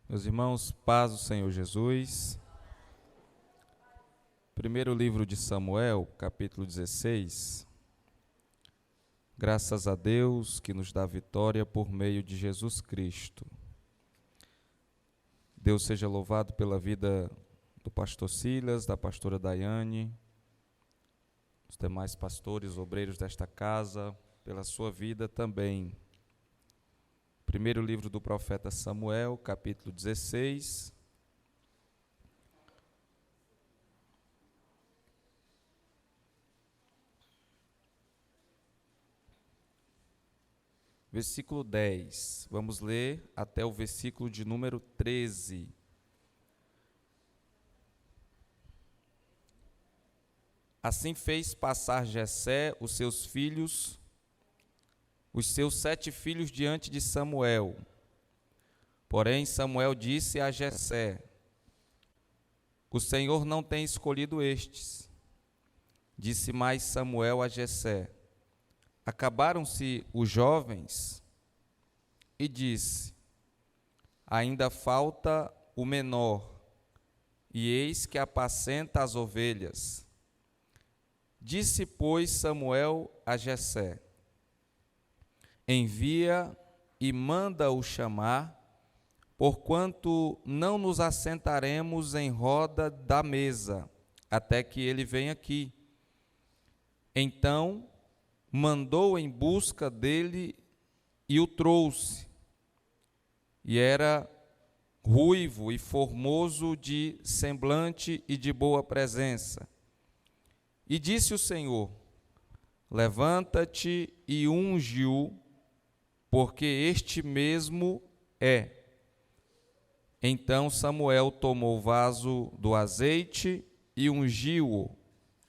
Meus irmãos, paz do Senhor Jesus. Primeiro livro de Samuel, capítulo 16. Graças a Deus que nos dá vitória por meio de Jesus Cristo. Deus seja louvado pela vida do pastor Silas, da pastora Daiane, os demais pastores, obreiros desta casa, pela sua vida também. Primeiro livro do profeta Samuel, capítulo 16. Versículo 10. Vamos ler até o versículo de número 13. Assim fez passar Jessé os seus filhos, os seus 7 filhos diante de Samuel. Porém, Samuel disse a Jessé: O Senhor não tem escolhido estes. Disse mais Samuel a Jessé: Acabaram-se os jovens? E disse: Ainda falta o menor, e eis que apacenta as ovelhas. Disse, pois, Samuel a Jessé: Envia e manda-o chamar, porquanto não nos assentaremos em roda da mesa, até que ele venha aqui. Então mandou em busca dele e o trouxe. E era ruivo e formoso de semblante e de boa presença. E disse o Senhor: Levanta-te e unge-o, porque este mesmo é. Então Samuel tomou o vaso do azeite e ungiu-o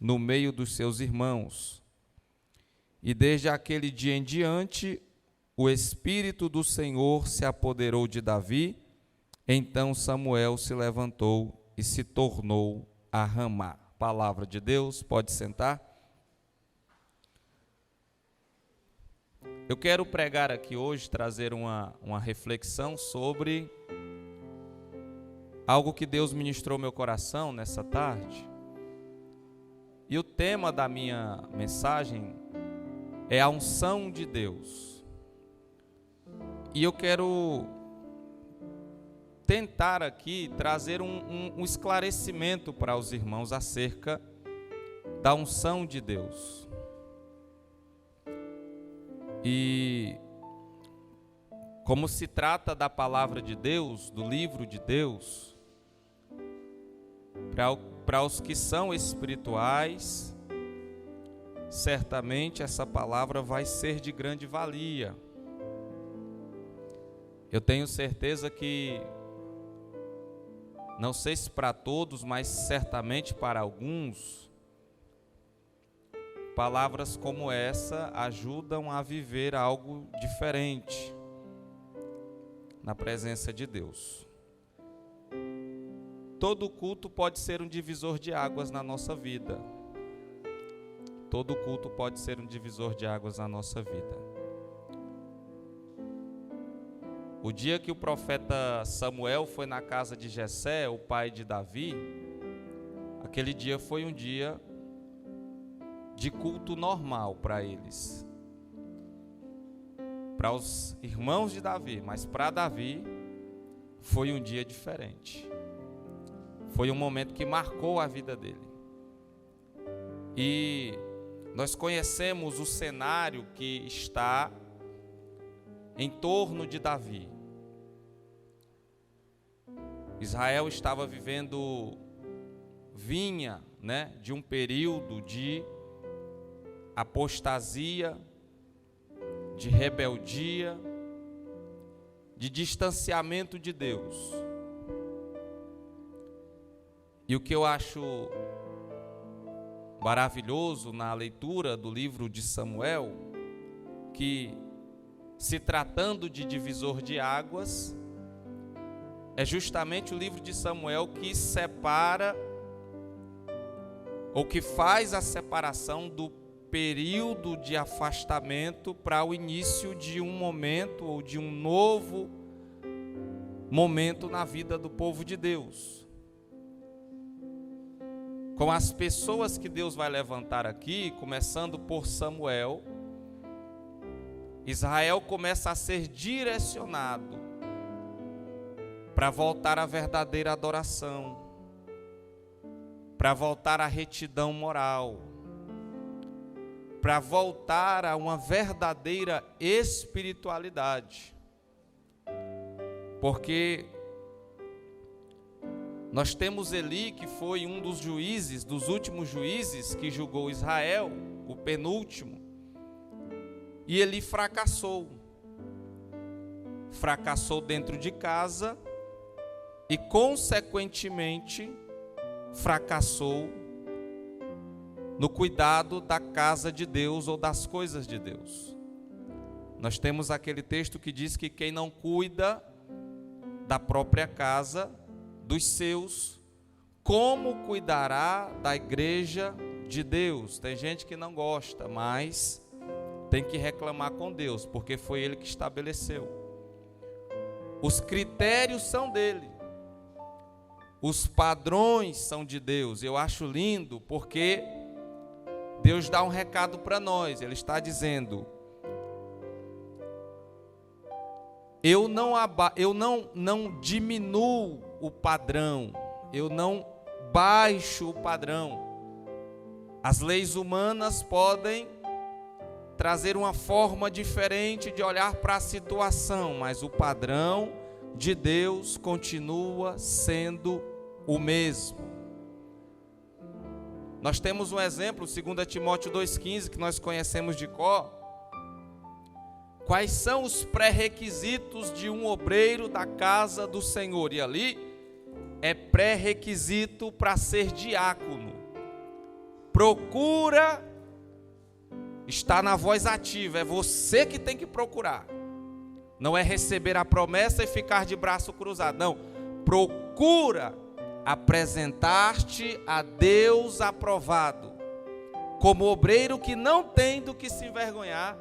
no meio dos seus irmãos. E desde aquele dia em diante, o Espírito do Senhor se apoderou de Davi. Então Samuel se levantou e se tornou a Ramá. Palavra de Deus, pode sentar. Eu quero pregar aqui hoje, trazer uma reflexão sobre algo que Deus ministrou ao meu coração nessa tarde. E o tema da minha mensagem é a unção de Deus. E eu quero tentar aqui trazer um esclarecimento para os irmãos acerca da unção de Deus. E como se trata da palavra de Deus, do livro de Deus, para os que são espirituais, certamente essa palavra vai ser de grande valia. Eu tenho certeza que, não sei se para todos, mas certamente para alguns, palavras como essa ajudam a viver algo diferente na presença de Deus. Todo culto pode ser um divisor de águas na nossa vida. Todo culto pode ser um divisor de águas na nossa vida. O dia que o profeta Samuel foi na casa de Jessé, o pai de Davi, aquele dia foi um dia de culto normal para eles. Para os irmãos de Davi, mas para Davi foi um dia diferente. Foi um momento que marcou a vida dele. E nós conhecemos o cenário que está em torno de Davi. Israel estava vinha de um período de apostasia, de rebeldia, de distanciamento de Deus. E o que eu acho maravilhoso na leitura do livro de Samuel, que se tratando de divisor de águas, é justamente o livro de Samuel que separa, ou que faz a separação do período de afastamento para o início de um momento ou de um novo momento na vida do povo de Deus. Com as pessoas que Deus vai levantar aqui, começando por Samuel, Israel começa a ser direcionado para voltar à verdadeira adoração, para voltar à retidão moral, para voltar a uma verdadeira espiritualidade. Porque nós temos Eli, que foi um dos juízes, dos últimos juízes que julgou Israel, o penúltimo, e Eli fracassou. Fracassou dentro de casa e, consequentemente, fracassou no cuidado da casa de Deus ou das coisas de Deus. Nós temos aquele texto que diz que quem não cuida da própria casa, dos seus, como cuidará da igreja de Deus? Tem gente que não gosta, mas tem que reclamar com Deus, porque foi Ele que estabeleceu. Os critérios são dele, os padrões são de Deus. Eu acho lindo porque Deus dá um recado para nós. Ele está dizendo: eu não diminuo o padrão, eu não baixo o padrão. As leis humanas podem trazer uma forma diferente de olhar para a situação, mas o padrão de Deus continua sendo o mesmo. Nós temos um exemplo, 2 Timóteo 2,15, que nós conhecemos de cor. Quais são os pré-requisitos de um obreiro da casa do Senhor? E ali é pré-requisito para ser diácono. Procura, está na voz ativa, é você que tem que procurar. Não é receber a promessa e ficar de braço cruzado, não. Procura apresentar-te a Deus aprovado, como obreiro que não tem do que se envergonhar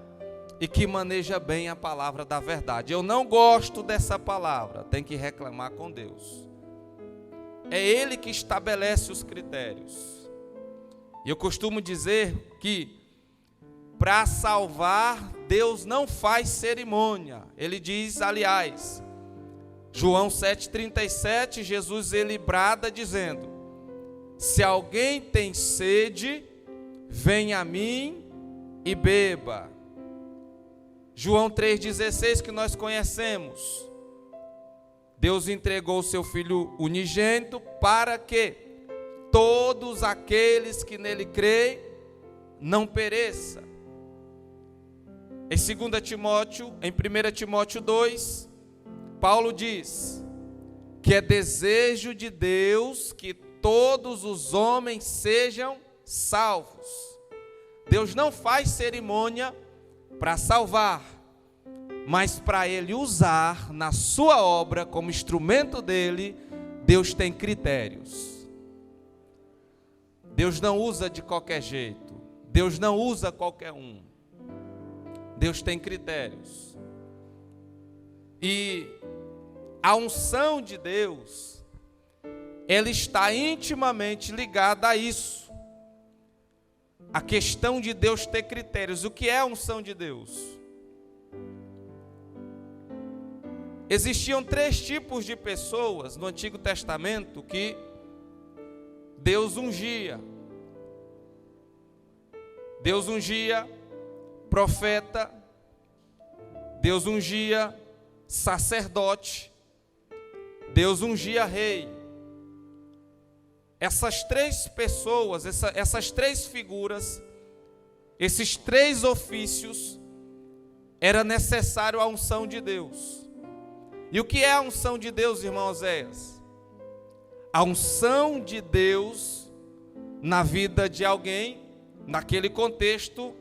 e que maneja bem a palavra da verdade. Eu não gosto dessa palavra, tem que reclamar com Deus. É Ele que estabelece os critérios. E eu costumo dizer que para salvar, Deus não faz cerimônia. Ele diz, aliás, João 7,37, Jesus ele brada dizendo: se alguém tem sede, venha a mim e beba. João 3,16, que nós conhecemos: Deus entregou o seu Filho unigênito para que todos aqueles que nele creem não pereçam. Em 2 Timóteo, em 1 Timóteo 2, Paulo diz que é desejo de Deus que todos os homens sejam salvos. Deus não faz cerimônia para salvar, mas para Ele usar na sua obra como instrumento dele, Deus tem critérios. Deus não usa de qualquer jeito, Deus não usa qualquer um. Deus tem critérios. E a unção de Deus, ela está intimamente ligada a isso. A questão de Deus ter critérios. O que é a unção de Deus? Existiam 3 tipos de pessoas no Antigo Testamento que Deus ungia. Deus ungia profeta, Deus ungia sacerdote, Deus ungia rei. Essas 3 pessoas, essas 3 figuras, esses 3 ofícios, era necessário a unção de Deus. E o que é a unção de Deus, irmão Oséias? A unção de Deus na vida de alguém, naquele contexto,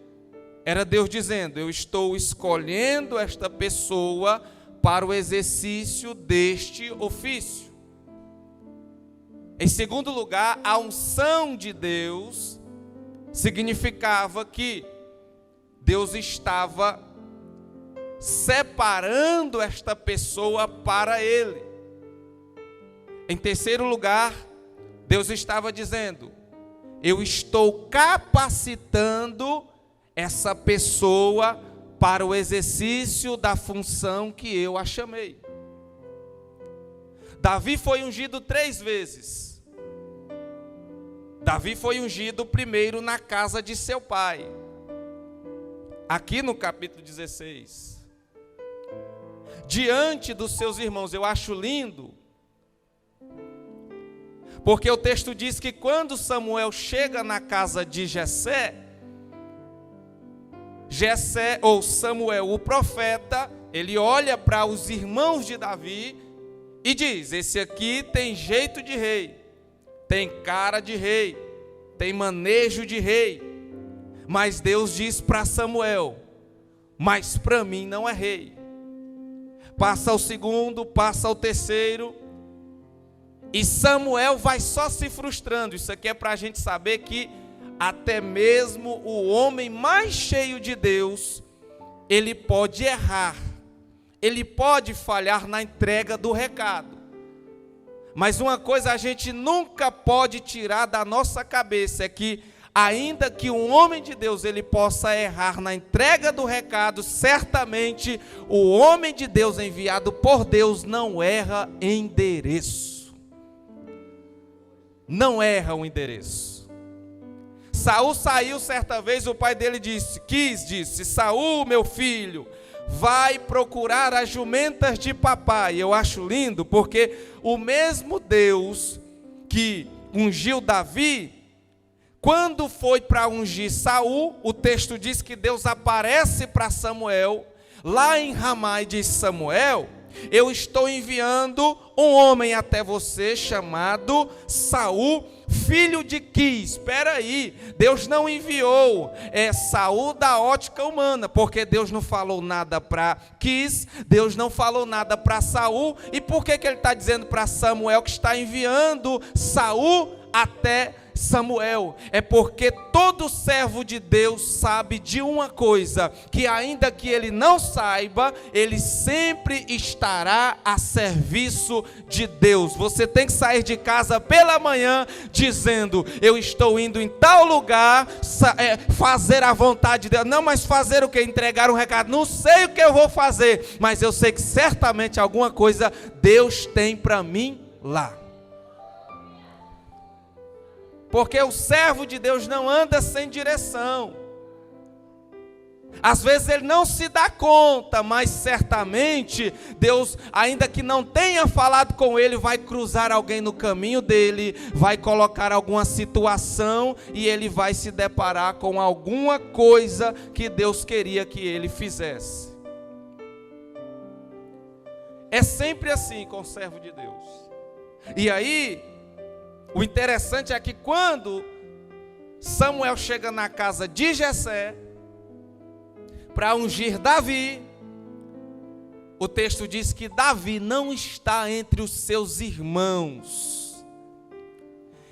era Deus dizendo: eu estou escolhendo esta pessoa para o exercício deste ofício. Em segundo lugar, a unção de Deus significava que Deus estava separando esta pessoa para Ele. Em terceiro lugar, Deus estava dizendo: eu estou capacitando essa pessoa para o exercício da função que eu a chamei. Davi foi ungido 3 vezes. Davi foi ungido primeiro na casa de seu pai. Aqui no capítulo 16. Diante dos seus irmãos. Eu acho lindo, porque o texto diz que quando Samuel chega na casa de Jessé, ou Samuel, o profeta, ele olha para os irmãos de Davi e diz: esse aqui tem jeito de rei, tem cara de rei, tem manejo de rei. Mas Deus diz para Samuel: mas para mim não é rei. Passa o segundo, passa o terceiro, e Samuel vai só se frustrando. Isso aqui é para a gente saber que até mesmo o homem mais cheio de Deus, ele pode errar, ele pode falhar na entrega do recado. Mas uma coisa a gente nunca pode tirar da nossa cabeça é que, ainda que um homem de Deus ele possa errar na entrega do recado, certamente o homem de Deus enviado por Deus não erra endereço. Não erra o endereço. Saul saiu certa vez, o pai dele disse: Saul, meu filho, vai procurar as jumentas de papai. Eu acho lindo, porque o mesmo Deus que ungiu Davi, quando foi para ungir Saul, o texto diz que Deus aparece para Samuel, lá em Ramá, e diz: Samuel, eu estou enviando um homem até você chamado Saul, filho de Quis. Espera aí, Deus não enviou Saul da ótica humana, porque Deus não falou nada para Quis, Deus não falou nada para Saul. E por que ele está dizendo para Samuel que está enviando Saul até Samuel? É porque todo servo de Deus sabe de uma coisa, que ainda que ele não saiba, ele sempre estará a serviço de Deus. Você tem que sair de casa pela manhã dizendo: eu estou indo em tal lugar fazer a vontade de Deus. Não, mas fazer o que? Entregar um recado. Não sei o que eu vou fazer, mas eu sei que certamente alguma coisa Deus tem para mim lá. Porque o servo de Deus não anda sem direção. Às vezes ele não se dá conta, mas certamente Deus, ainda que não tenha falado com ele, vai cruzar alguém no caminho dele, vai colocar alguma situação e ele vai se deparar com alguma coisa que Deus queria que ele fizesse. É sempre assim com o servo de Deus. E aí, o interessante é que quando Samuel chega na casa de Jessé para ungir Davi, o texto diz que Davi não está entre os seus irmãos.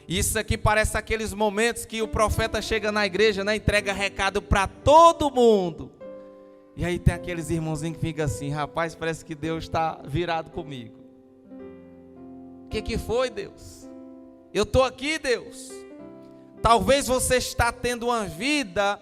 Isso aqui parece aqueles momentos que o profeta chega na igreja, né, entrega recado para todo mundo. E aí tem aqueles irmãozinhos que ficam assim: rapaz, parece que Deus está virado comigo. O que foi, Deus? Eu estou aqui, Deus. Talvez você está tendo uma vida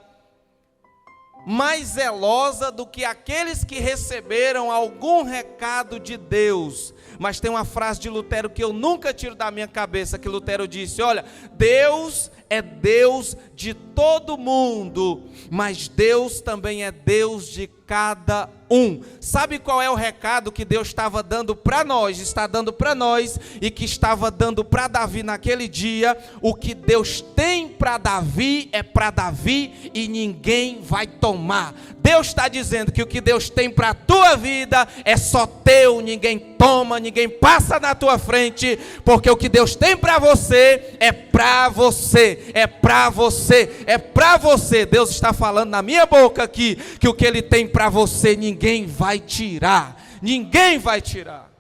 mais zelosa do que aqueles que receberam algum recado de Deus. Mas tem uma frase de Lutero que eu nunca tiro da minha cabeça, que Lutero disse: olha, Deus é Deus de todo mundo, mas Deus também é Deus de cada um. Sabe qual é o recado que Deus estava dando para nós, está dando para nós, e que estava dando para Davi naquele dia? O que Deus tem para Davi é para Davi e ninguém vai tomar. Deus está dizendo que o que Deus tem para a tua vida é só teu, ninguém toma, ninguém passa na tua frente, porque o que Deus tem para você é para você, é para você, é para você. Deus está falando na minha boca aqui, que o que Ele tem para você, ninguém vai tirar, ninguém vai tirar.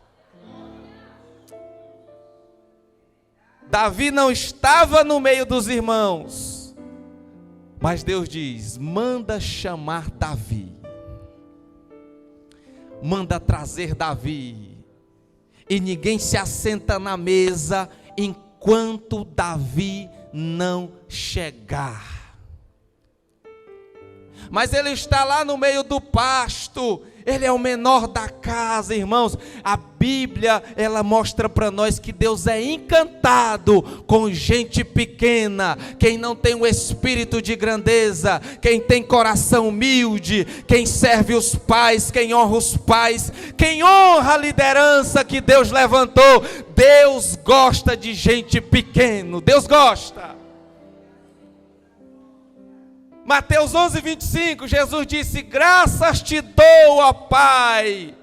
Davi não estava no meio dos irmãos, mas Deus diz: manda chamar Davi, manda trazer Davi. e ninguém se assenta na mesa enquanto Davi não chegar. Mas ele está lá no meio do pasto, ele é o menor da casa, irmãos. A Bíblia, ela mostra para nós que Deus é encantado com gente pequena, quem não tem um espírito de grandeza, quem tem coração humilde, quem serve os pais, quem honra os pais, quem honra a liderança que Deus levantou. Deus gosta de gente pequena, Deus gosta. Mateus 11:25, Jesus disse: graças te dou, ó Pai,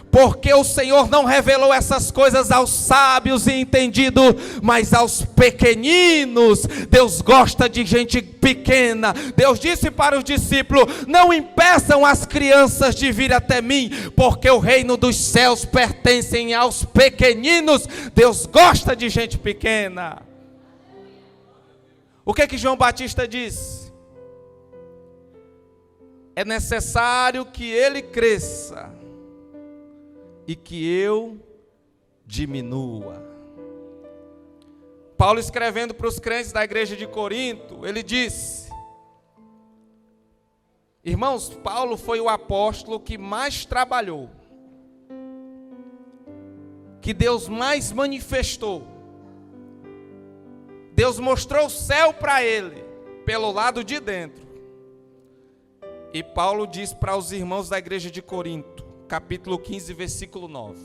porque o Senhor não revelou essas coisas aos sábios e entendidos, mas aos pequeninos. Deus gosta de gente pequena. Deus disse para os discípulos: não impeçam as crianças de vir até mim, porque o reino dos céus pertence aos pequeninos. Deus gosta de gente pequena. O que João Batista disse? É necessário que ele cresça e que eu diminua. Paulo, escrevendo para os crentes da igreja de Corinto, ele disse: irmãos, Paulo foi o apóstolo que mais trabalhou, que Deus mais manifestou. Deus mostrou o céu para ele pelo lado de dentro. E Paulo diz para os irmãos da igreja de Corinto, capítulo 15, versículo 9.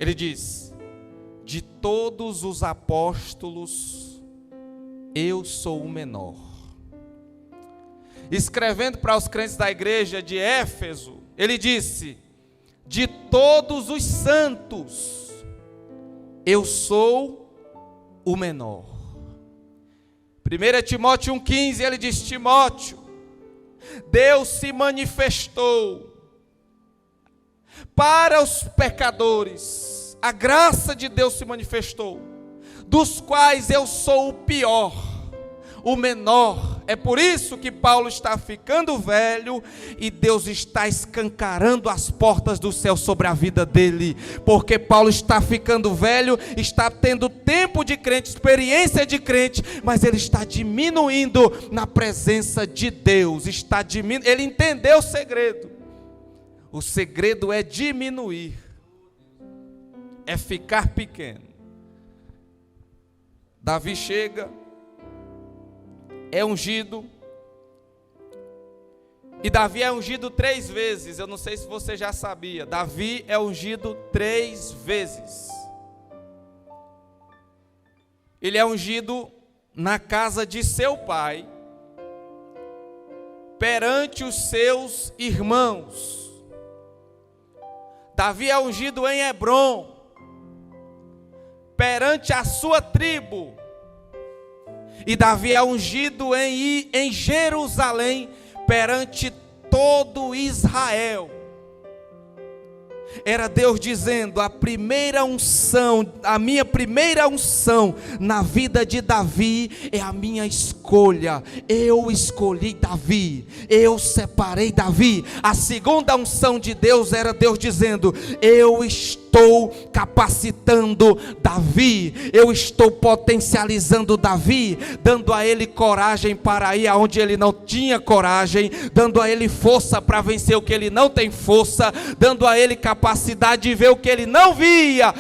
Ele diz: de todos os apóstolos, eu sou o menor. Escrevendo para os crentes da igreja de Éfeso, ele disse: de todos os santos, eu sou o menor. 1 Timóteo 1,15, ele diz: Timóteo, Deus se manifestou para os pecadores, a graça de Deus se manifestou, dos quais eu sou o pior, o menor. É por isso que Paulo está ficando velho e Deus está escancarando as portas do céu sobre a vida dele, porque Paulo está ficando velho, está tendo tempo de crente, experiência de crente, mas ele está diminuindo na presença de Deus, ele entendeu o segredo é diminuir, é ficar pequeno. Davi chega, é ungido, e Davi é ungido 3 vezes. Eu não sei se você já sabia, Davi é ungido 3 vezes. Ele é ungido na casa de seu pai, perante os seus irmãos. Davi é ungido em Hebrom, perante a sua tribo. E Davi é ungido em Jerusalém, perante todo Israel. Era Deus dizendo: a minha primeira unção na vida de Davi é a minha escolha. Eu escolhi Davi, eu separei Davi. A segunda unção de Deus era Deus dizendo: eu estou capacitando Davi, eu estou potencializando Davi, dando a ele coragem para ir aonde ele não tinha coragem, dando a ele força para vencer o que ele não tem força, dando a ele capacidade de ver o que ele não via.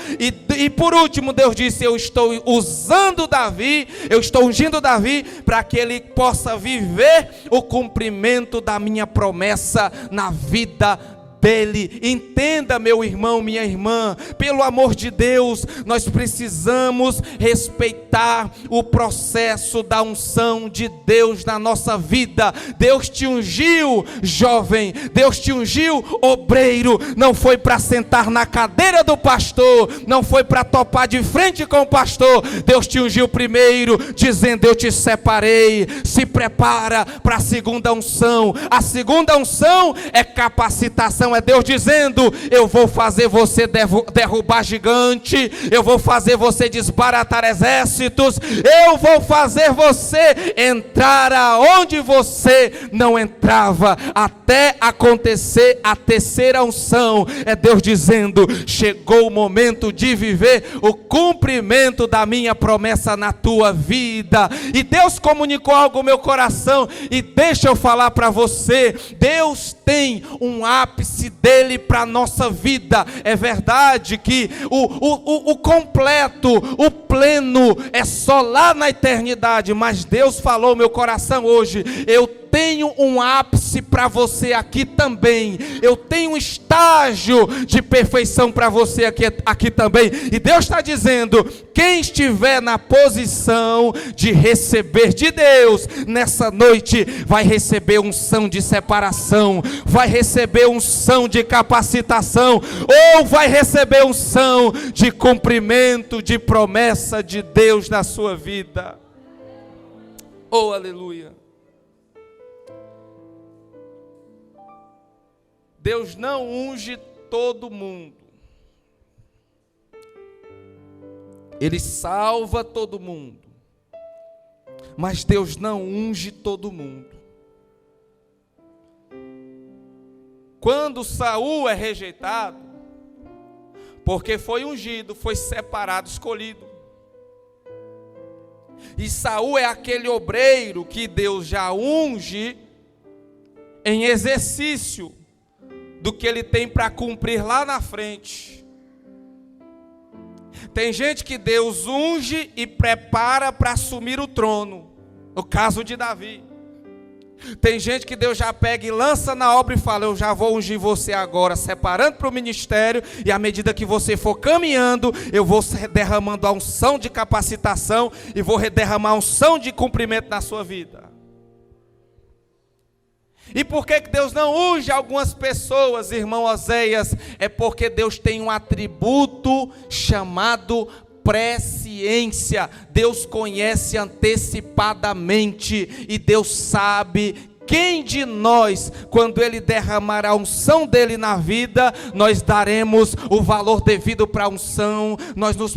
E por último, Deus disse: eu estou usando Davi, eu estou ungindo Davi para que ele possa viver o cumprimento da minha promessa na vida dele. Entenda, meu irmão, minha irmã, pelo amor de Deus, nós precisamos respeitar o processo da unção de Deus na nossa vida. Deus te ungiu, jovem, Deus te ungiu, obreiro, não foi para sentar na cadeira do pastor, não foi para topar de frente com o pastor. Deus te ungiu primeiro, dizendo: eu te separei. Se prepara para a segunda unção. A segunda unção é capacitação, coração. É Deus dizendo: eu vou fazer você derrubar gigante, eu vou fazer você desbaratar exércitos, eu vou fazer você entrar aonde você não entrava, até acontecer a terceira unção. É Deus dizendo: chegou o momento de viver o cumprimento da minha promessa na tua vida. E Deus comunicou algo ao meu coração, e deixa eu falar para você: Deus tem um ápice dele para a nossa vida. É verdade que o completo, o pleno é só lá na eternidade, mas Deus falou ao meu coração hoje: eu tenho um ápice para você aqui também, eu tenho um estágio de perfeição para você aqui também. E Deus está dizendo: quem estiver na posição de receber de Deus nessa noite, vai receber unção de separação, vai receber unção de capacitação, ou vai receber unção de cumprimento de promessa de Deus na sua vida. Oh, aleluia. Deus não unge todo mundo. Ele salva todo mundo. Mas Deus não unge todo mundo. Quando Saul é rejeitado, porque foi ungido, foi separado, escolhido. E Saul é aquele obreiro que Deus já unge em exercício do que ele tem para cumprir lá na frente. Tem gente que Deus unge e prepara para assumir o trono, no caso de Davi. Tem gente que Deus já pega e lança na obra e fala: eu já vou ungir você agora, separando para o ministério, e à medida que você for caminhando, eu vou derramando a unção de capacitação e vou derramar a unção de cumprimento na sua vida. E por que Deus não unge algumas pessoas, irmão Oséias? É porque Deus tem um atributo chamado presciência. Deus conhece antecipadamente, e Deus sabe quem de nós, quando Ele derramar a unção dEle na vida, nós daremos o valor devido para a unção, nós nos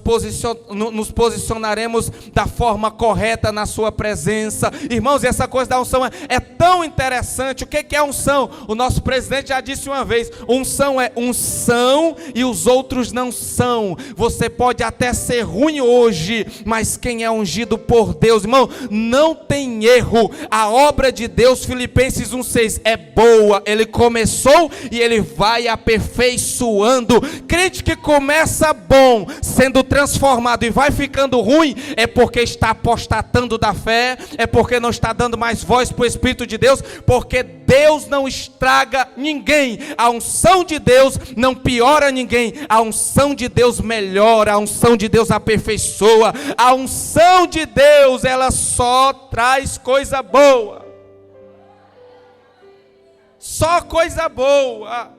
posicionaremos da forma correta na sua presença. Irmãos, essa coisa da unção é tão interessante. O que é unção? O nosso presidente já disse uma vez: unção é unção e os outros não são. Você pode até ser ruim hoje, mas quem é ungido por Deus, irmão, não tem erro. A obra de Deus, Filipenses 1,6, é boa. Ele começou e Ele vai aperfeiçoando. Crente que começa bom, sendo transformado e vai ficando ruim, é porque está apostatando da fé, é porque não está dando mais voz para o Espírito de Deus, porque Deus não estraga ninguém. A unção de Deus não piora ninguém. A unção de Deus melhora, a unção de Deus aperfeiçoa. A unção de Deus, ela só traz coisa boa. Só coisa boa.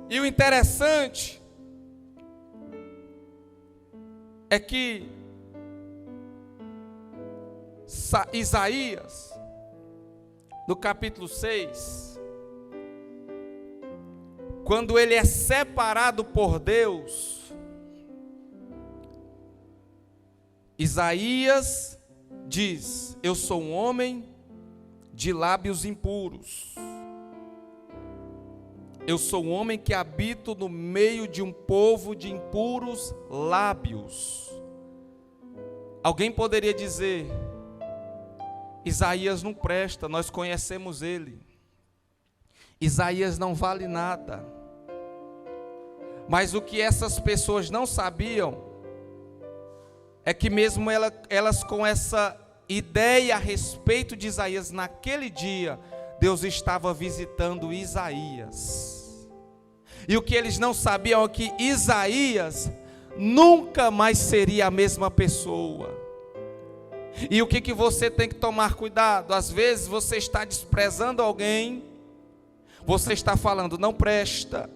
E o interessante é que Isaías, no capítulo 6, quando ele é separado por Deus, Isaías diz: eu sou um homem de lábios impuros. Eu sou um homem que habito no meio de um povo de impuros lábios. Alguém poderia dizer: Isaías não presta, nós conhecemos ele. Isaías não vale nada. Mas o que essas pessoas não sabiam é que mesmo elas com essa ideia a respeito de Isaías, naquele dia, Deus estava visitando Isaías. E o que eles não sabiam é que Isaías nunca mais seria a mesma pessoa. E o que você tem que tomar cuidado? Às vezes você está desprezando alguém, você está falando: não presta,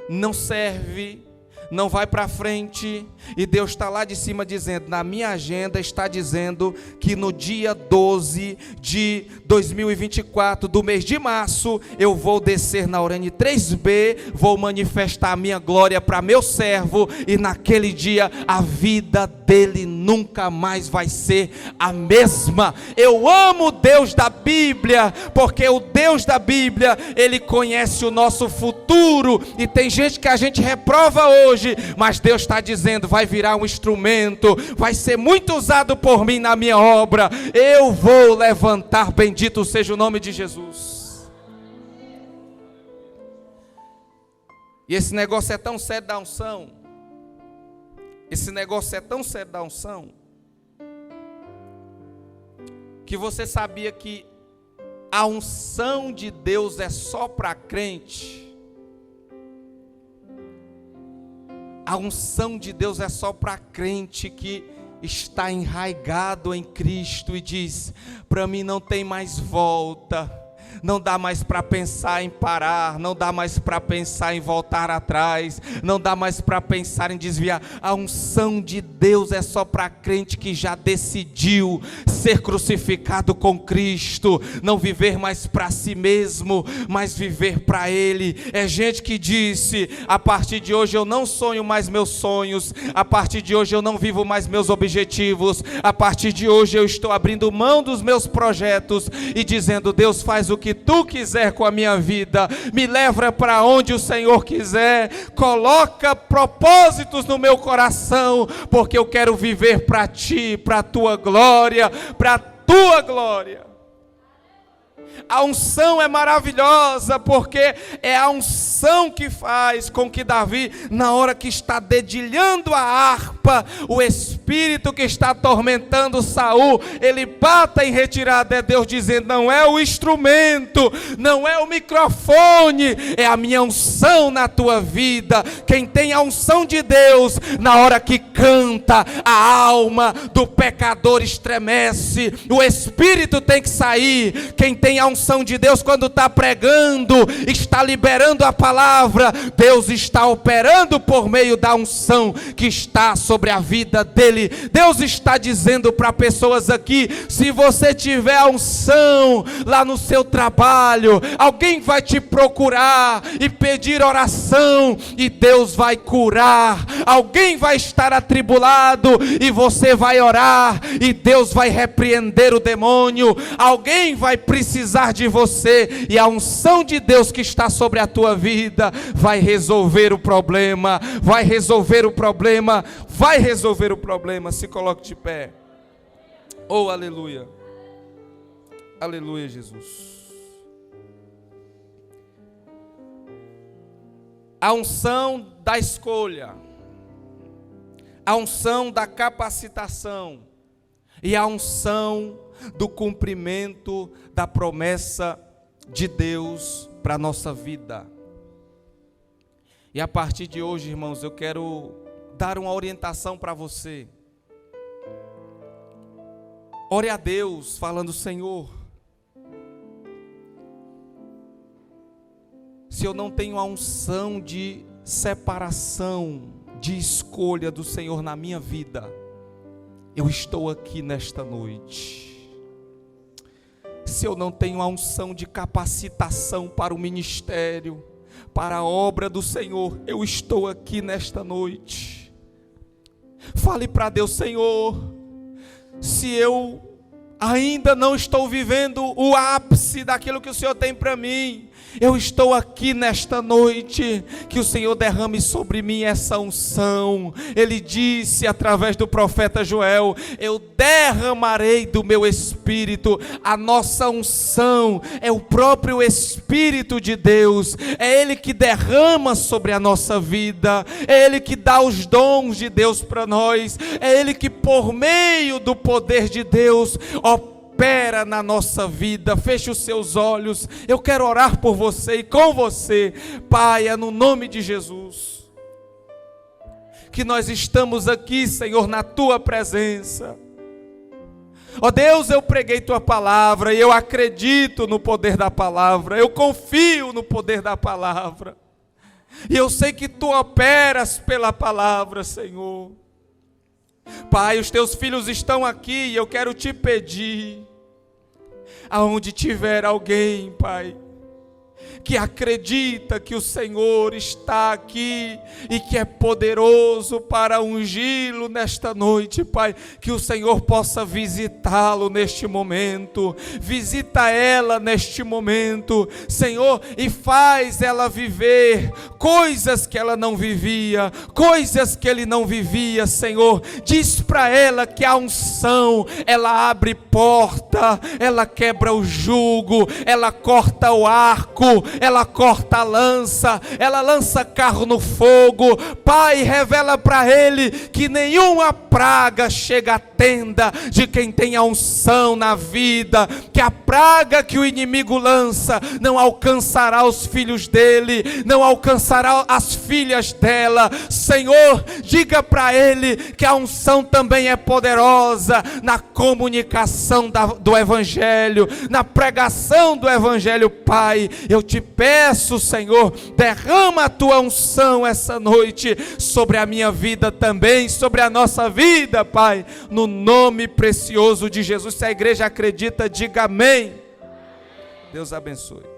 não serve, não vai para frente, e Deus está lá de cima dizendo, na minha agenda está dizendo que no dia 12 de 2024, do mês de março, eu vou descer na Orane 3B, vou manifestar a minha glória para meu servo, e naquele dia a vida dele nunca mais vai ser a mesma. Eu amo o Deus da Bíblia, porque o Deus da Bíblia, Ele conhece o nosso futuro, e tem gente que a gente reprova hoje, mas Deus está dizendo, vai virar um instrumento, vai ser muito usado por mim na minha obra, eu vou levantar, bendito seja o nome de Jesus. E esse negócio é tão sério da unção, esse negócio é tão sério da unção, que você sabia que a unção de Deus é só para crente? A unção de Deus é só para crente que está enraizado em Cristo e diz, para mim não tem mais volta, não dá mais para pensar em parar, não dá mais para pensar em voltar atrás, não dá mais para pensar em desviar. A unção de Deus é só para crente que já decidiu ser crucificado com Cristo, não viver mais para si mesmo, mas viver para Ele. É gente que disse, a partir de hoje eu não sonho mais meus sonhos, a partir de hoje eu não vivo mais meus objetivos, a partir de hoje eu estou abrindo mão dos meus projetos e dizendo, Deus, faz o que tu quiser com a minha vida, me leva para onde o Senhor quiser, coloca propósitos no meu coração, porque eu quero viver para ti, para a tua glória, para a tua glória. A unção é maravilhosa, porque é a unção que faz com que Davi, na hora que está dedilhando a harpa, o espírito que está atormentando Saul, ele bata em retirada. É Deus dizendo, não é o instrumento, não é o microfone, é a minha unção na tua vida. Quem tem a unção de Deus, na hora que canta, a alma do pecador estremece, o espírito tem que sair. Quem tem a unção de Deus, quando está pregando, está liberando a palavra, Deus está operando por meio da unção que está sobre a vida dele. Deus está dizendo para pessoas aqui, se você tiver a unção lá no seu trabalho, alguém vai te procurar e pedir oração, e Deus vai curar. Alguém vai estar atribulado e você vai orar, e Deus vai repreender o demônio. Alguém vai precisar de você, e a unção de Deus que está sobre a tua vida vai resolver o problema, vai resolver o problema, vai resolver o problema. Se coloque de pé. Oh, aleluia. Aleluia, Jesus. A unção da escolha, a unção da capacitação e a unção do cumprimento da promessa de Deus para a nossa vida. E a partir de hoje, irmãos, eu quero dar uma orientação para você. Ore a Deus falando, Senhor, se eu não tenho a unção de separação, de escolha do Senhor na minha vida, eu estou aqui nesta noite. Se eu não tenho a unção de capacitação para o ministério, para a obra do Senhor, eu estou aqui nesta noite. Fale para Deus, Senhor, se eu ainda não estou vivendo o ápice daquilo que o Senhor tem para mim, eu estou aqui nesta noite, que o Senhor derrame sobre mim essa unção. Ele disse através do profeta Joel, eu derramarei do meu Espírito. A nossa unção é o próprio Espírito de Deus, é Ele que derrama sobre a nossa vida, é Ele que dá os dons de Deus para nós, é Ele que por meio do poder de Deus opera na nossa vida. Feche os seus olhos, eu quero orar por você e com você. Pai, é no nome de Jesus que nós estamos aqui, Senhor, na Tua presença. Ó Deus, eu preguei Tua palavra e eu acredito no poder da palavra, eu confio no poder da palavra. E eu sei que Tu operas pela palavra, Senhor. Pai, os Teus filhos estão aqui e eu quero Te pedir, aonde tiver alguém, Pai, que acredita que o Senhor está aqui e que é poderoso para ungí-lo nesta noite, Pai, que o Senhor possa visitá-lo neste momento, visita ela neste momento, Senhor, e faz ela viver coisas que ela não vivia, coisas que ele não vivia, Senhor. Diz para ela que a unção, ela abre porta, ela quebra o jugo, ela corta o arco, ela corta a lança, ela lança carro no fogo. Pai, revela para ele que nenhuma praga chega à tenda de quem tem a unção na vida, que a praga que o inimigo lança não alcançará os filhos dele, não alcançará as filhas dela. Senhor, diga para ele que a unção também é poderosa na comunicação do evangelho, na pregação do evangelho. Pai, eu te peço, Senhor, derrama a tua unção essa noite sobre a minha vida também, sobre a nossa vida, Pai, no nome precioso de Jesus. Se a igreja acredita, diga amém. Deus abençoe.